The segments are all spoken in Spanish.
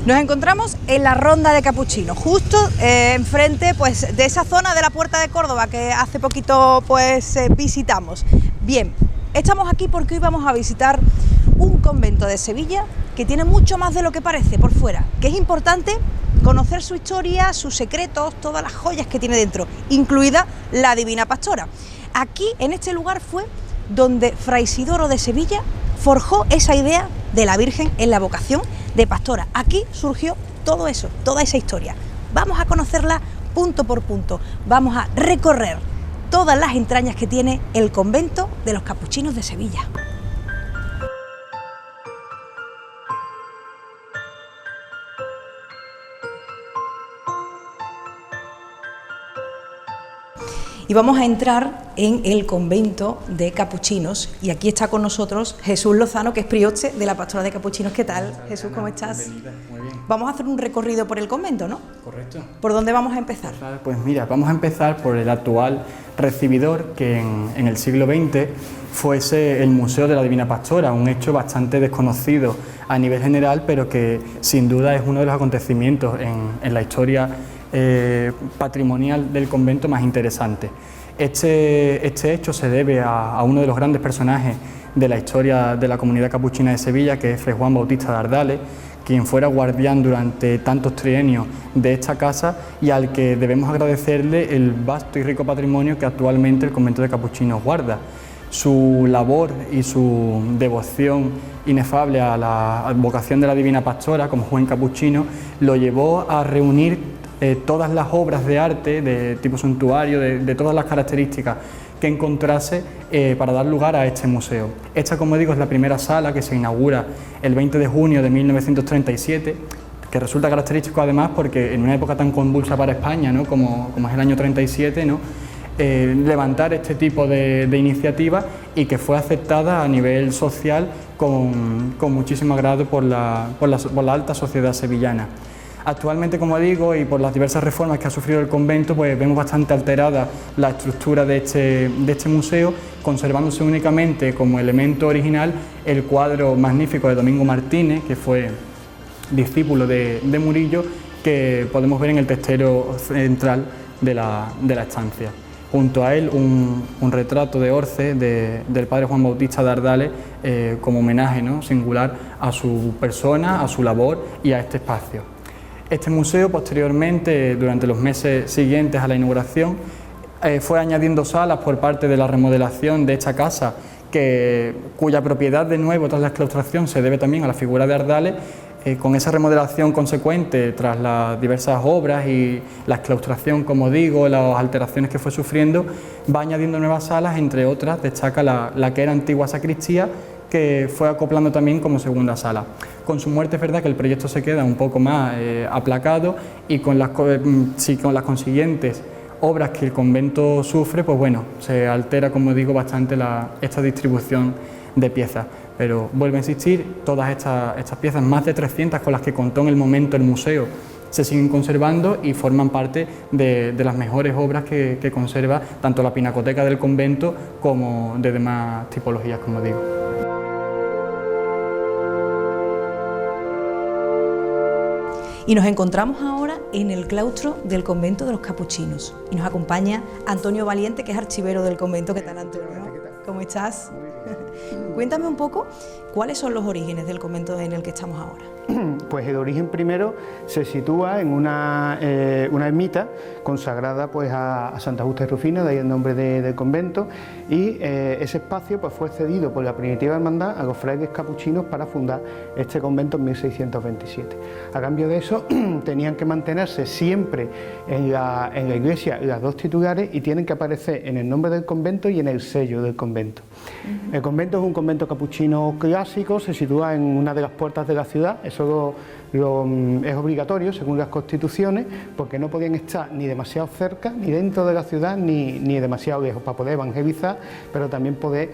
Nos encontramos en la Ronda de Capuchinos, justo enfrente pues, de esa zona de la Puerta de Córdoba que hace poquito pues, visitamos. Bien, estamos aquí porque hoy vamos a visitar un convento de Sevilla que tiene mucho más de lo que parece por fuera, que es importante conocer su historia, sus secretos, todas las joyas que tiene dentro, incluida la Divina Pastora. Aquí, en este lugar, fue donde Fray Isidoro de Sevilla forjó esa idea de la Virgen en la vocación de pastora. Aquí surgió todo eso, toda esa historia. Vamos a conocerla punto por punto, vamos a recorrer todas las entrañas que tiene el convento de los Capuchinos de Sevilla. Y vamos a entrar en el convento de Capuchinos y aquí está con nosotros Jesús Lozano, que es prioste de la Pastora de Capuchinos. ¿Qué tal, Jesús? ¿Cómo estás? Bienvenida, muy bien. Vamos a hacer un recorrido por el convento, ¿no? Correcto. ¿Por dónde vamos a empezar? Pues mira, vamos a empezar por el actual recibidor, que en el siglo XX fuese el Museo de la Divina Pastora, un hecho bastante desconocido a nivel general, pero que sin duda es uno de los acontecimientos en la historia patrimonial del convento más interesante. Este hecho se debe a uno de los grandes personajes de la historia de la comunidad capuchina de Sevilla, que es Fray Juan Bautista de Ardales, quien fuera guardián durante tantos trienios de esta casa y al que debemos agradecerle el vasto y rico patrimonio que actualmente el convento de capuchinos guarda. Su labor y su devoción inefable a la vocación de la Divina Pastora como joven capuchino lo llevó a reunir todas las obras de arte de tipo suntuario, de todas las características que encontrase para dar lugar a este museo. Esta, como digo, es la primera sala que se inaugura el 20 de junio de 1937, que resulta característico además porque en una época tan convulsa para España, ¿no? como es el año 37, ¿no? Levantar este tipo de iniciativa y que fue aceptada a nivel social con muchísimo agrado por la alta sociedad sevillana. Actualmente, como digo, y por las diversas reformas que ha sufrido el convento, pues vemos bastante alterada la estructura de este museo, conservándose únicamente como elemento original el cuadro magnífico de Domingo Martínez, que fue discípulo de Murillo, que podemos ver en el testero central de la estancia. Junto a él un retrato de Orce del padre Juan Bautista de Ardales como homenaje, ¿no?, singular a su persona, a su labor y a este espacio. Este museo, posteriormente, durante los meses siguientes a la inauguración, fue añadiendo salas por parte de la remodelación de esta casa, cuya propiedad, de nuevo, tras la exclaustración, se debe también a la figura de Ardales. Con esa remodelación consecuente, tras las diversas obras y la exclaustración, como digo, las alteraciones que fue sufriendo, va añadiendo nuevas salas, entre otras destaca la que era antigua sacristía, que fue acoplando también como segunda sala. Con su muerte es verdad que el proyecto se queda un poco más aplacado y con las consiguientes obras que el convento sufre, pues bueno, se altera, como digo, bastante esta distribución de piezas. Pero vuelvo a insistir, todas estas piezas, más de 300 con las que contó en el momento el museo, se siguen conservando y forman parte de las mejores obras que conserva tanto la pinacoteca del convento como de demás tipologías, como digo. Y nos encontramos ahora en el claustro del convento de los Capuchinos. Y nos acompaña Antonio Valiente, que es archivero del convento. ¿Qué tal, Antonio? ¿Cómo estás? Cuéntame un poco cuáles son los orígenes del convento en el que estamos ahora. Pues el origen primero se sitúa en una ermita consagrada pues a Santa Justa y Rufina, de ahí el nombre del convento, y ese espacio pues fue cedido por la primitiva hermandad a los frailes capuchinos para fundar este convento en 1627. A cambio de eso tenían que mantenerse siempre en la iglesia las dos titulares y tienen que aparecer en el nombre del convento y en el sello del convento. El convento es un convento capuchino clásico, se sitúa en una de las puertas de la ciudad. Eso es obligatorio según las constituciones, porque no podían estar ni demasiado cerca, ni dentro de la ciudad, ni demasiado lejos, para poder evangelizar, pero también poder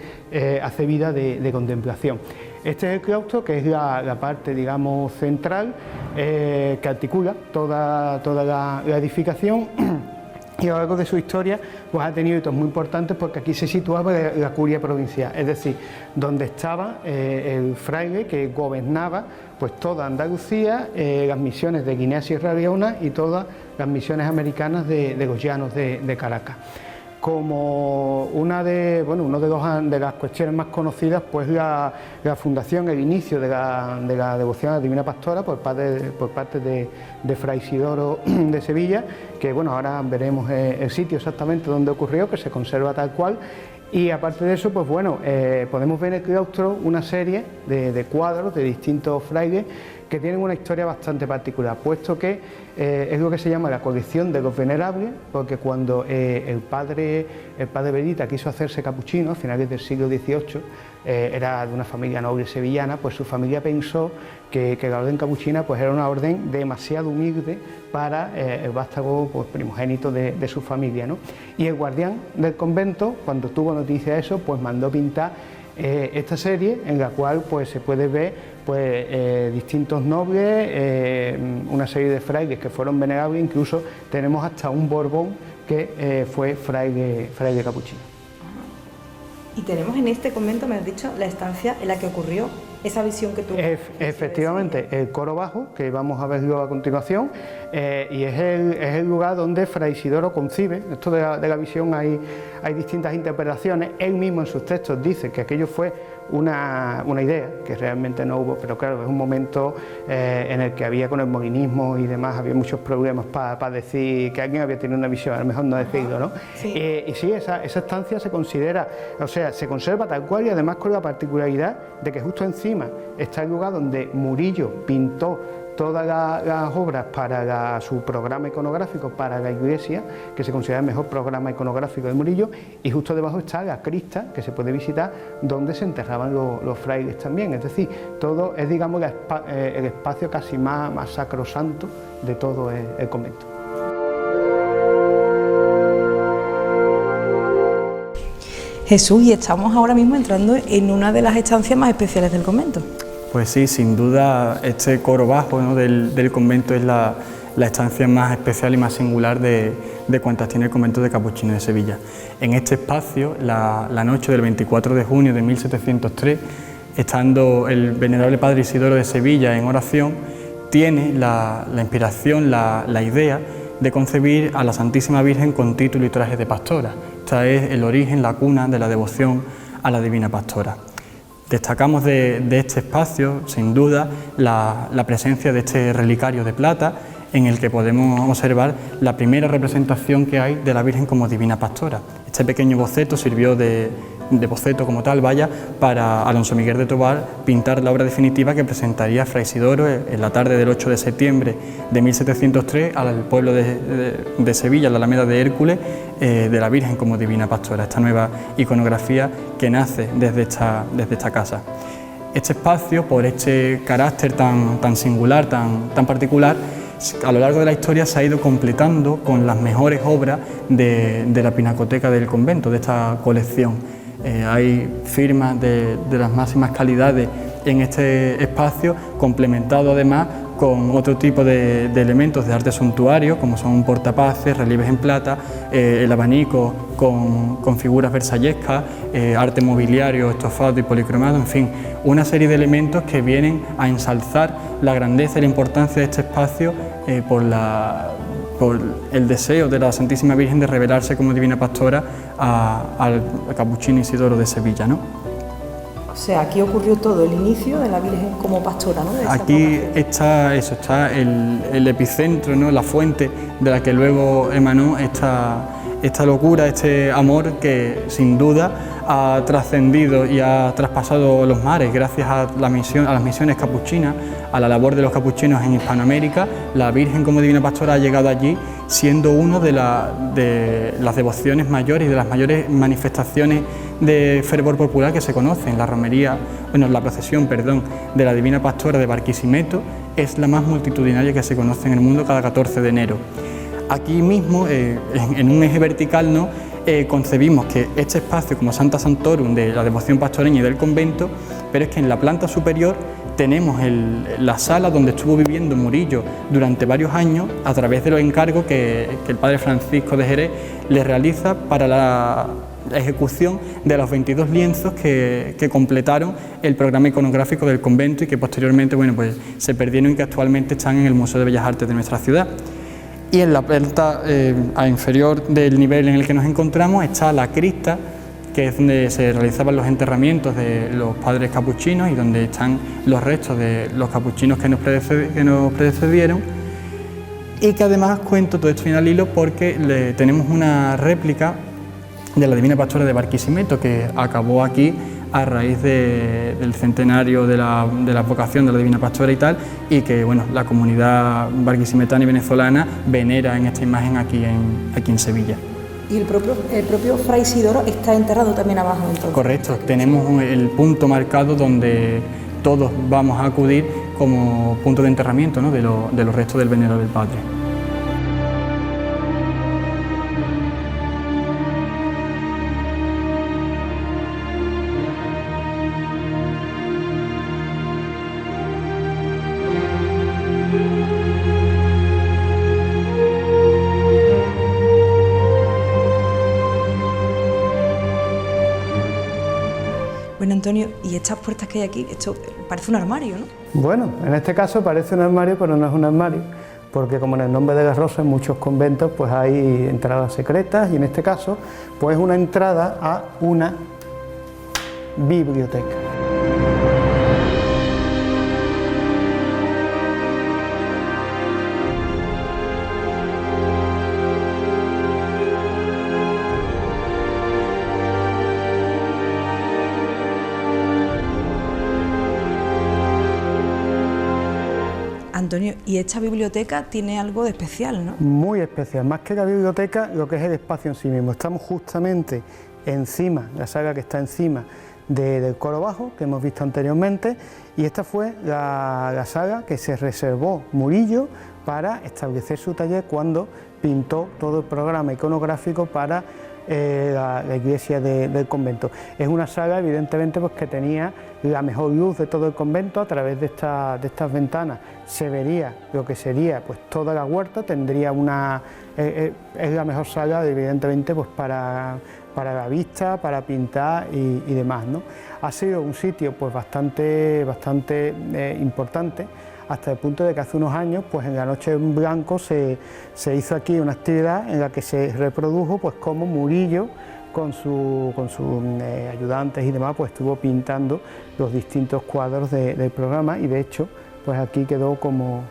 hacer vida de contemplación. Este es el claustro, que es la parte, digamos, central, que articula toda la edificación. y a lo largo de su historia pues ha tenido hitos muy importantes, porque aquí se situaba la curia provincial, es decir, donde estaba el fraile que gobernaba pues toda Andalucía, las misiones de Guinea Sierra Leona y todas las misiones americanas de los llanos de Caracas. Como una de las cuestiones más conocidas, pues la fundación, el inicio de la devoción a la Divina Pastora por parte de Fray Isidoro de Sevilla, que bueno, ahora veremos el sitio exactamente donde ocurrió, que se conserva tal cual. Y aparte de eso, pues bueno, podemos ver en el claustro una serie de cuadros de distintos frailes que tienen una historia bastante particular, puesto que es lo que se llama la colección de los venerables, porque cuando el padre Bedita quiso hacerse capuchino a finales del siglo XVIII, era de una familia noble sevillana, pues su familia pensó que la orden capuchina pues era una orden demasiado humilde para el vástago pues, primogénito de su familia, ¿no? Y el guardián del convento, cuando tuvo noticia de eso, pues mandó pintar esta serie, en la cual pues se puede ver pues distintos nobles, una serie de frailes que fueron venerables, incluso tenemos hasta un Borbón que fue fraile capuchino. Y tenemos en este convento, me has dicho, la estancia en la que ocurrió esa visión que tuvo. Efectivamente, el coro bajo, que vamos a verlo a continuación, y es el lugar donde Fray Isidoro concibe. Esto de la visión hay distintas interpretaciones. Él mismo en sus textos dice que aquello fue una idea, que realmente no hubo, pero claro, es un momento en el que había con el molinismo y demás, había muchos problemas para decir que alguien había tenido una visión, a lo mejor no decirlo, ¿no? Sí. Y sí, esa estancia se considera, o sea, se conserva tal cual, y además con la particularidad de que justo encima está el lugar donde Murillo pintó todas las obras para su programa iconográfico para la iglesia, que se considera el mejor programa iconográfico de Murillo, y justo debajo está la cripta que se puede visitar, donde se enterraban los frailes también. Es decir, todo es, digamos, el espacio casi más sacrosanto de todo el convento. Jesús, y estamos ahora mismo entrando en una de las estancias más especiales del convento. Pues sí, sin duda este coro bajo, ¿no?, del convento es la estancia más especial y más singular de cuantas tiene el convento de Capuchinos de Sevilla. En este espacio, la noche del 24 de junio de 1703, estando el venerable padre Isidoro de Sevilla en oración, tiene la inspiración, la idea de concebir a la Santísima Virgen con título y traje de pastora. Esta es el origen, la cuna de la devoción a la Divina Pastora. Destacamos de este espacio, sin duda, la presencia de este relicario de plata, en el que podemos observar la primera representación que hay de la Virgen como Divina Pastora. Este pequeño boceto sirvió de boceto como tal, para Alonso Miguel de Tobar pintar la obra definitiva que presentaría Fray Isidoro en la tarde del 8 de septiembre de 1703 al pueblo de Sevilla, la Alameda de Hércules, de la Virgen como Divina Pastora, esta nueva iconografía que nace desde esta casa. Este espacio, por este carácter tan singular, tan particular, a lo largo de la historia se ha ido completando con las mejores obras de la pinacoteca del convento, de esta colección. Hay firmas de las máximas calidades en este espacio, complementado además con otro tipo de elementos de arte suntuario, como son portapaces, relieves en plata, el abanico con figuras versallescas, arte mobiliario, estofado y policromado, en fin, una serie de elementos que vienen a ensalzar la grandeza y la importancia de este espacio por el deseo de la Santísima Virgen de revelarse como Divina Pastora al capuchino Isidoro de Sevilla, ¿no? O sea, aquí ocurrió todo, el inicio de la Virgen como pastora, ¿no? Aquí está el epicentro, ¿no?, la fuente de la que luego emanó esta locura, este amor que sin duda ha trascendido y ha traspasado los mares gracias a las misiones capuchinas, a la labor de los capuchinos en Hispanoamérica. La Virgen como Divina Pastora ha llegado allí siendo una de las devociones mayores y de las mayores manifestaciones de fervor popular que se conocen. La procesión de la Divina Pastora de Barquisimeto es la más multitudinaria que se conoce en el mundo cada 14 de enero. Aquí mismo, en un eje vertical, ¿no?, concebimos que este espacio como Santa Santorum de la devoción pastoreña y del convento, pero es que en la planta superior tenemos la sala donde estuvo viviendo Murillo durante varios años a través de los encargos que el padre Francisco de Jerez le realiza para la ejecución de los 22 lienzos que completaron el programa iconográfico del convento y que posteriormente pues se perdieron y que actualmente están en el Museo de Bellas Artes de nuestra ciudad. Y en la planta inferior del nivel en el que nos encontramos está la cripta, que es donde se realizaban los enterramientos de los padres capuchinos y donde están los restos de los capuchinos que nos precedieron, y que además cuento todo esto bien al hilo porque tenemos una réplica de la Divina Pastora de Barquisimeto que acabó aquí a raíz del centenario de la advocación de la Divina Pastora y tal, y que bueno, la comunidad barquisimetana y venezolana venera en esta imagen aquí en Sevilla. Y el propio Fray Isidoro está enterrado también abajo entonces. Correcto, tenemos el punto marcado donde todos vamos a acudir como punto de enterramiento, ¿no?, de los restos del Venerable Padre. Bueno, Antonio, y estas puertas que hay aquí, esto parece un armario, ¿no? Bueno, en este caso parece un armario, pero no es un armario, porque como en el nombre de Garrosa en muchos conventos pues hay entradas secretas, y en este caso pues una entrada a una biblioteca. Antonio, y esta biblioteca tiene algo de especial, ¿no? Muy especial, más que la biblioteca, lo que es el espacio en sí mismo. Estamos justamente encima, la sala que está encima del coro bajo, que hemos visto anteriormente, y esta fue la sala que se reservó Murillo para establecer su taller cuando pintó todo el programa iconográfico para la iglesia del convento. Es una sala evidentemente pues que tenía la mejor luz de todo el convento. A través de estas ventanas se vería lo que sería pues toda la huerta, tendría es la mejor sala evidentemente pues para la vista, para pintar y demás, ¿no? Ha sido un sitio pues bastante importante, hasta el punto de que hace unos años, pues en la Noche en Blanco se hizo aquí una actividad en la que se reprodujo pues cómo Murillo con sus ayudantes y demás pues estuvo pintando los distintos cuadros del programa, y de hecho pues aquí quedó como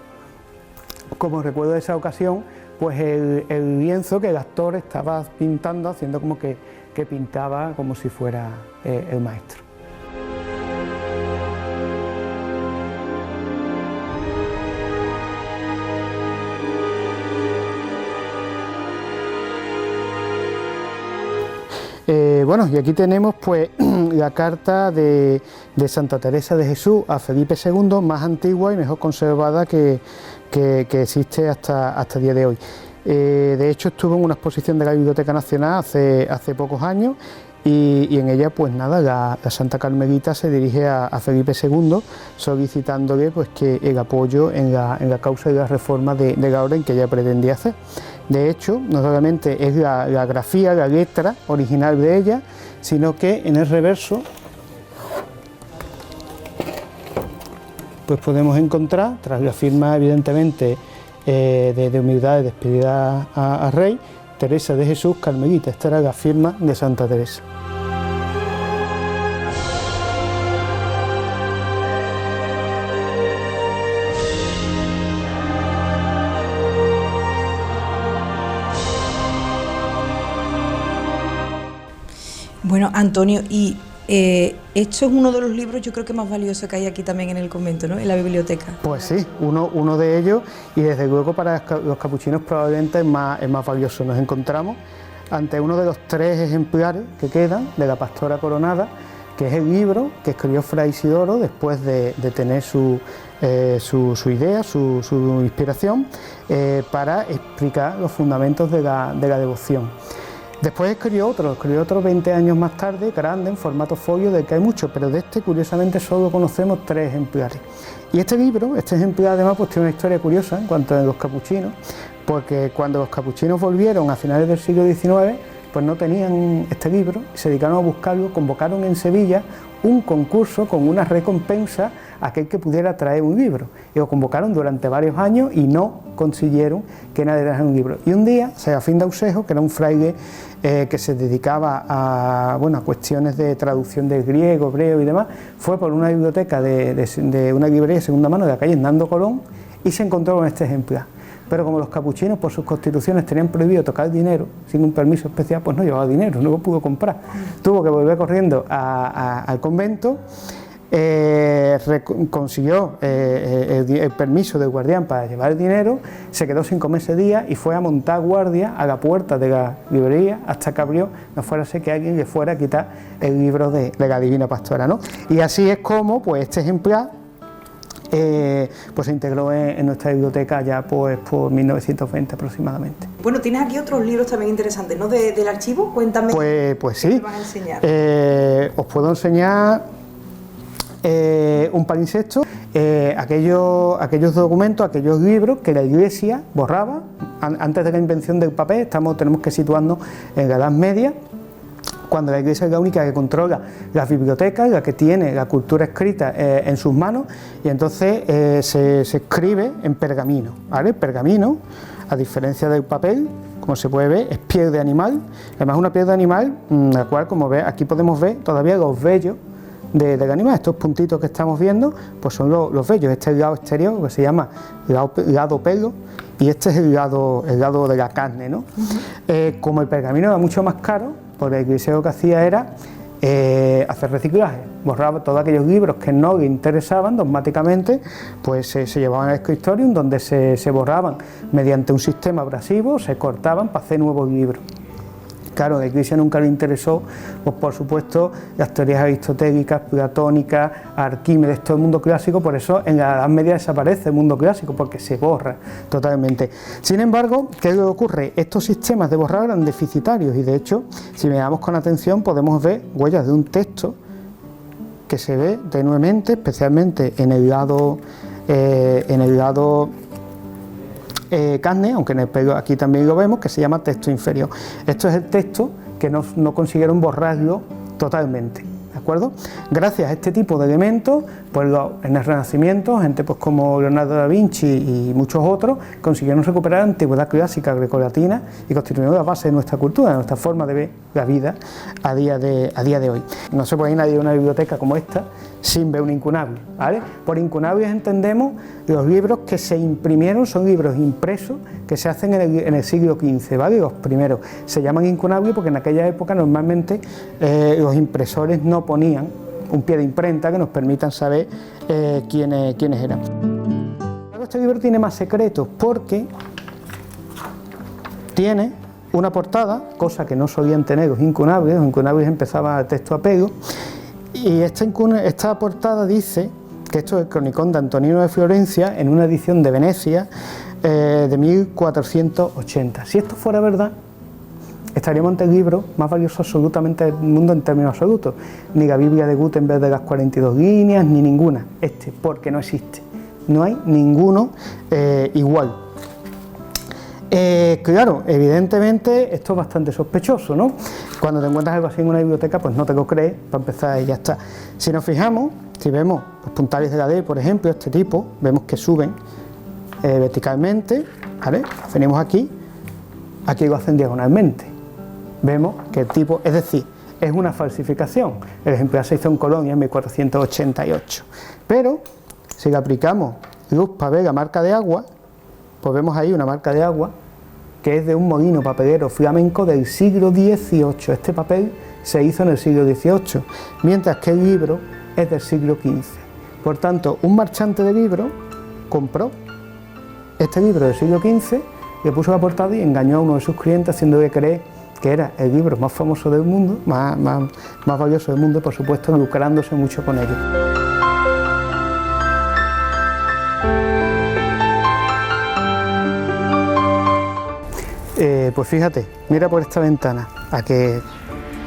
recuerdo de esa ocasión pues el lienzo que el actor estaba pintando, haciendo como que pintaba como si fuera el maestro. Bueno, y aquí tenemos pues la carta de Santa Teresa de Jesús a Felipe II, más antigua y mejor conservada que existe hasta el día de hoy. De hecho estuvo en una exposición de la Biblioteca Nacional hace pocos años, y en ella pues nada, la Santa Carmelita se dirige a Felipe II solicitándole pues que el apoyo en la causa de la reforma de la orden que ella pretendía hacer. De hecho, no solamente es la grafía, la letra original de ella, sino que en el reverso pues podemos encontrar, tras la firma evidentemente de humildad y despedida a Rey, Teresa de Jesús Carmelita. Esta era la firma de Santa Teresa. Bueno, Antonio, y esto es uno de los libros yo creo que más valioso que hay aquí también en el convento, ¿no?, en la biblioteca. Pues sí, uno de ellos, y desde luego para los capuchinos probablemente es más valioso. Nos encontramos ante uno de los 3 ejemplares que quedan de la Pastora Coronada, que es el libro que escribió Fray Isidoro después de tener su idea, su inspiración, para explicar los fundamentos de la devoción. Después escribió otro 20 años más tarde, grande, en formato folio, del que hay mucho, pero de este curiosamente solo conocemos 3 ejemplares. Y este libro, este ejemplar además, pues tiene una historia curiosa en cuanto a los capuchinos, porque cuando los capuchinos volvieron a finales del siglo XIX, pues no tenían este libro, se dedicaron a buscarlo, convocaron en Sevilla un concurso con una recompensa a aquel que pudiera traer un libro. Y lo convocaron durante varios años y no consiguieron que nadie trajera un libro. Y un día, Serafín de Ausejo, que era un fraile que se dedicaba a cuestiones de traducción del griego, hebreo y demás, fue por una biblioteca de una librería de segunda mano de la calle Hernando Colón y se encontró con este ejemplar. Pero como los capuchinos por sus constituciones tenían prohibido tocar dinero sin un permiso especial, pues no llevaba dinero, no lo pudo comprar. Tuvo que volver corriendo al convento, consiguió el permiso del guardián para llevar el dinero, se quedó sin comer ese día y fue a montar guardia a la puerta de la librería hasta que abrió, no fuera a ser que alguien le fuera a quitar el libro de la Divina Pastora, ¿no? Y así es como pues este ejemplar pues se integró en nuestra biblioteca ya pues por 1920 aproximadamente. Bueno, tienes aquí otros libros también interesantes, ¿no? Del archivo, cuéntame. Pues sí. ¿Qué me vas a enseñar? Os puedo enseñar un palimpsesto, aquellos documentos, aquellos libros que la Iglesia borraba antes de la invención del papel. Tenemos que situarnos en la Edad Media, cuando la Iglesia es la única que controla las bibliotecas, la que tiene la cultura escrita en sus manos, y entonces se escribe en pergamino, ¿vale? El pergamino, a diferencia del papel, como se puede ver, es piel de animal, además una piel de animal, la cual, como ve, aquí podemos ver todavía los vellos del animal. Estos puntitos que estamos viendo pues son los vellos. Este es el lado exterior, que se llama lado pelo, y este es el lado de la carne, ¿no? Como el pergamino era mucho más caro, pues la Iglesia lo que hacía era hacer reciclaje, borraba todos aquellos libros que no le interesaban dogmáticamente, pues se llevaban al escritorium, donde se borraban mediante un sistema abrasivo, se cortaban para hacer nuevos libros. Claro, a la Iglesia nunca le interesó, pues por supuesto, las teorías aristotélicas, platónicas, Arquímedes, todo el mundo clásico, por eso en la Edad Media desaparece el mundo clásico, porque se borra totalmente. Sin embargo, ¿qué es lo que ocurre? Estos sistemas de borrado eran deficitarios y de hecho, si miramos con atención, podemos ver huellas de un texto que se ve tenuemente, especialmente en el lado carne, aunque en el pelo aquí también lo vemos, que se llama texto inferior. Esto es el texto que no consiguieron borrarlo totalmente, ¿de acuerdo? Gracias a este tipo de elementos, pues en el Renacimiento, gente pues como Leonardo da Vinci y muchos otros, consiguieron recuperar la antigüedad clásica grecolatina y constituyeron la base de nuestra cultura, de nuestra forma de ver la vida a día de hoy. No se puede ir nadie a una biblioteca como esta sin ver un incunable, ¿vale? Por incunables entendemos los libros que se imprimieron, son libros impresos que se hacen en el siglo XV, ¿vale? Los primeros se llaman incunables porque en aquella época normalmente los impresores no ponían un pie de imprenta que nos permitan saber quiénes eran. Este libro tiene más secretos porque tiene una portada, cosa que no solían tener los incunables empezaban a texto a pego, y esta portada dice que esto es el cronicón de Antonino de Florencia en una edición de Venecia de 1480. Si esto fuera verdad, estaríamos ante el libro más valioso absolutamente del mundo en términos absolutos. Ni la Biblia de Gutenberg de las 42 líneas, ni ninguna. Porque no existe. No hay ninguno igual. Claro, evidentemente esto es bastante sospechoso, ¿no? Cuando te encuentras algo así en una biblioteca, pues no te lo crees, para empezar y ya está. Si nos fijamos, si vemos los puntales de la D, por ejemplo, este tipo, vemos que suben verticalmente, ¿vale? Venimos aquí lo hacen diagonalmente. Vemos que el tipo, es decir, es una falsificación. El ejemplar se hizo en Colonia en 1488. Pero, si le aplicamos luz para ver la marca de agua, pues vemos ahí una marca de agua que es de un molino papelero flamenco del siglo XVIII. Este papel se hizo en el siglo XVIII, mientras que el libro es del siglo XV. Por tanto, un marchante de libros compró este libro del siglo XV, le puso la portada y engañó a uno de sus clientes haciéndole creer que era el libro más famoso del mundo, más valioso del mundo, por supuesto, lucrándose mucho con ello. Pues fíjate, mira por esta ventana, a que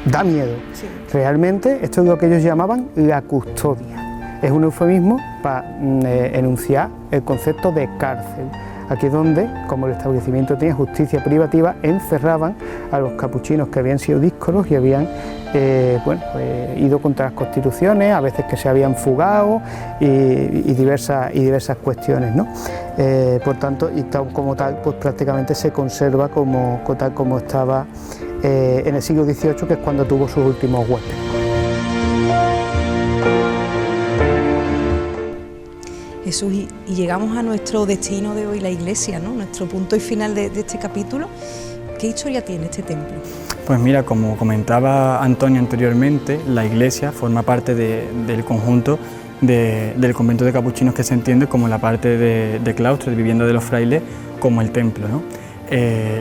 da miedo. Sí. Realmente esto es lo que ellos llamaban la custodia. Es un eufemismo para enunciar el concepto de cárcel. Aquí es donde, como el establecimiento tenía justicia privativa, encerraban a los capuchinos que habían sido díscolos y habían ido contra las constituciones, a veces que se habían fugado y diversas cuestiones, ¿no? Por tanto, y tal como tal, pues prácticamente se conserva tal como estaba en el siglo XVIII, que es cuando tuvo sus últimos huéspedes. Jesús, y llegamos a nuestro destino de hoy, la iglesia, ¿no? Nuestro punto y final de este capítulo. ¿Qué historia tiene este templo? Pues mira, como comentaba Antonio anteriormente, la iglesia forma parte del conjunto del convento de capuchinos, que se entiende como la parte de claustro, de vivienda de los frailes, como el templo, ¿no?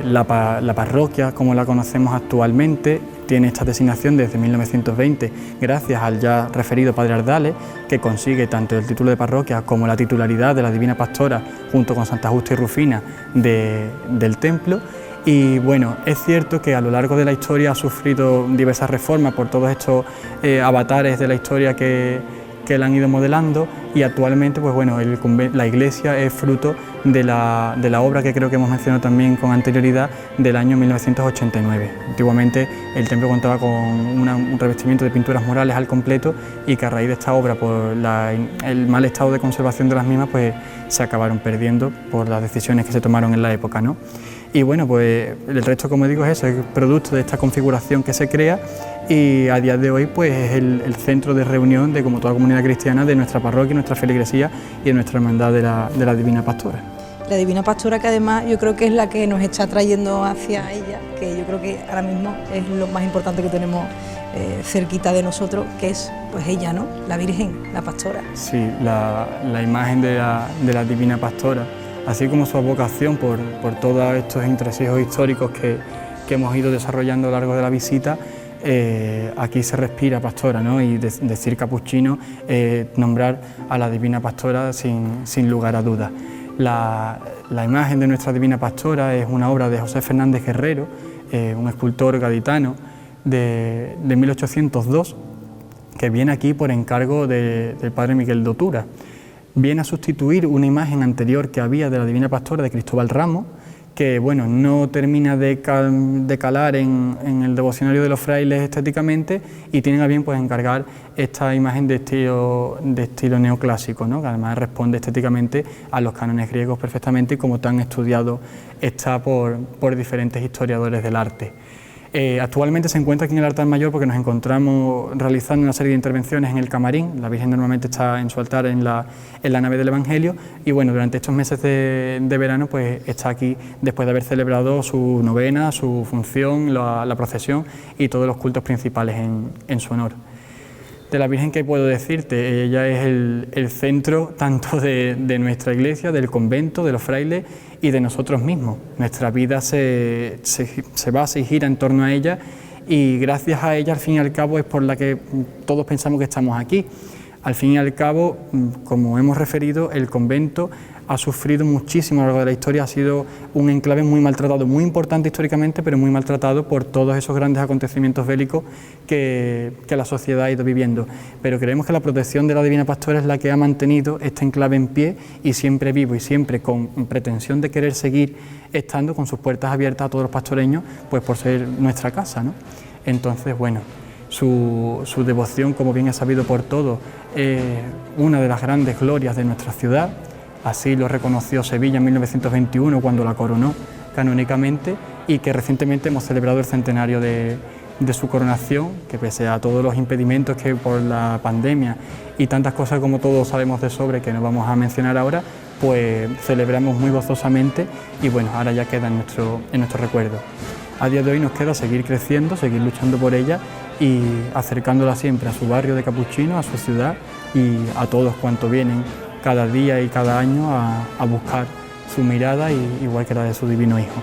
La parroquia, como la conocemos actualmente, tiene esta designación desde 1920 gracias al ya referido padre Ardales, que consigue tanto el título de parroquia como la titularidad de la Divina Pastora junto con Santa Justa y Rufina del templo. Y bueno, es cierto que a lo largo de la historia ha sufrido diversas reformas por todos estos avatares de la historia que la han ido modelando, y actualmente pues bueno, la iglesia es fruto de la obra que creo que hemos mencionado también con anterioridad, del año 1989. Antiguamente el templo contaba con un revestimiento de pinturas murales al completo, y que a raíz de esta obra, por el mal estado de conservación de las mismas, pues se acabaron perdiendo por las decisiones que se tomaron en la época, ¿no? Y bueno, pues el resto, como digo, es eso, es producto de esta configuración que se crea, y a día de hoy pues es el centro de reunión de, como toda comunidad cristiana, de nuestra parroquia, nuestra feligresía y de nuestra hermandad de la Divina Pastora. La Divina Pastora, que además yo creo que es la que nos está trayendo hacia ella, que yo creo que ahora mismo es lo más importante que tenemos cerquita de nosotros, que es pues ella, ¿no? La Virgen, la Pastora. Sí, la imagen de la Divina Pastora, así como su vocación por todos estos entresijos históricos que hemos ido desarrollando a lo largo de la visita. Aquí se respira Pastora, ¿no? Y decir capuchino, nombrar a la Divina Pastora sin lugar a dudas. La imagen de nuestra Divina Pastora es una obra de José Fernández Guerrero, un escultor gaditano de 1802, que viene aquí por encargo del padre Miguel de Otura. Viene a sustituir una imagen anterior que había de la Divina Pastora de Cristóbal Ramos, que bueno, no termina de calar en el devocionario de los frailes estéticamente, y tienen a bien pues encargar esta imagen de estilo neoclásico, ¿no? Que además responde estéticamente a los cánones griegos perfectamente, y como tan estudiado está por diferentes historiadores del arte. Actualmente se encuentra aquí en el altar mayor porque nos encontramos realizando una serie de intervenciones en el camarín. La Virgen normalmente está en su altar en la nave del Evangelio, y bueno, durante estos meses de verano pues está aquí después de haber celebrado su novena, su función, la procesión y todos los cultos principales en su honor. De la Virgen, ¿qué puedo decirte? Ella es el centro tanto de nuestra iglesia, del convento, de los frailes y de nosotros mismos. Nuestra vida se basa y gira en torno a ella, y gracias a ella, al fin y al cabo, es por la que todos pensamos que estamos aquí. Al fin y al cabo, como hemos referido, el convento ha sufrido muchísimo a lo largo de la historia, ha sido un enclave muy maltratado, muy importante históricamente, pero muy maltratado por todos esos grandes acontecimientos bélicos que la sociedad ha ido viviendo. Pero creemos que la protección de la Divina Pastora es la que ha mantenido este enclave en pie y siempre vivo, y siempre con pretensión de querer seguir estando con sus puertas abiertas a todos los pastoreños, pues por ser nuestra casa, ¿no? Entonces, bueno, su devoción, como bien es sabido por todos, es una de las grandes glorias de nuestra ciudad. Así lo reconoció Sevilla en 1921 cuando la coronó canónicamente, y que recientemente hemos celebrado el centenario de su coronación, que pese a todos los impedimentos que por la pandemia y tantas cosas como todos sabemos de sobre, que no vamos a mencionar ahora, pues celebramos muy gozosamente, y bueno, ahora ya queda en nuestro recuerdo. A día de hoy nos queda seguir creciendo, seguir luchando por ella y acercándola siempre a su barrio de capuchinos, a su ciudad y a todos cuantos vienen cada día y cada año a buscar su mirada, igual que la de su divino Hijo.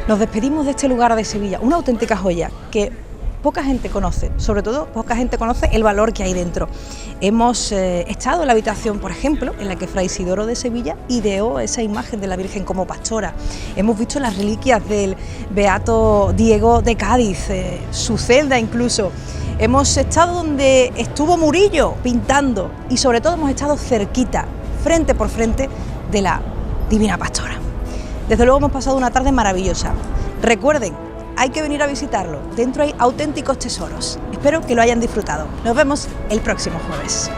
Nos despedimos de este lugar de Sevilla, una auténtica joya que poca gente conoce, sobre todo poca gente conoce el valor que hay dentro. Hemos estado en la habitación, por ejemplo, en la que Fray Isidoro de Sevilla ideó esa imagen de la Virgen como pastora. Hemos visto las reliquias del beato Diego de Cádiz, su celda incluso. Hemos estado donde estuvo Murillo pintando y sobre todo hemos estado cerquita, frente por frente de la Divina Pastora. Desde luego hemos pasado una tarde maravillosa. Recuerden, hay que venir a visitarlo. Dentro hay auténticos tesoros. Espero que lo hayan disfrutado. Nos vemos el próximo jueves.